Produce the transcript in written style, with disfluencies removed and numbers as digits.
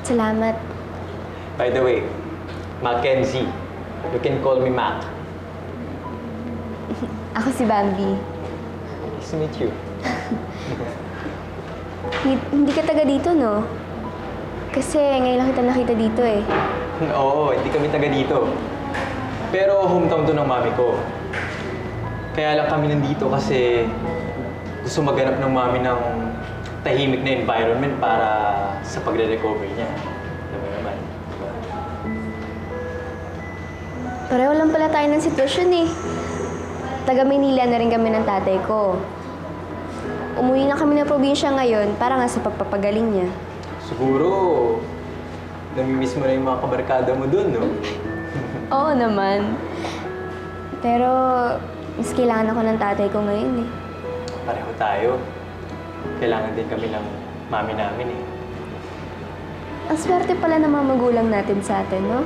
Salamat. By the way, Mackenzie. You can call me Mac. Ako si Bambi. Nice to meet you. Hindi ka taga dito, no? Kasi ngayon lang kita nakita dito eh. Oo, hindi kami taga dito. Pero hometown to ng mami ko. Kaya lang kami nandito kasi gusto maghanap ng mami ng tahimik na environment para sa pagre-recover niya. Alam mo naman. Diba? Pareho lang pala tayo ng sitwasyon eh. Taga Maynila na rin kami ng tatay ko. Umuwi na kami ng probinsya ngayon para nga sa pagpapagaling niya. Siguro, namimiss mo na yung mga kabarkada mo dun, no? Oo naman. Pero, mas kailangan ako ng tatay ko ngayon eh. Pareho tayo. Kailangan din kami ng mami namin eh. Ang swerte pala ng mga magulang natin sa atin, no?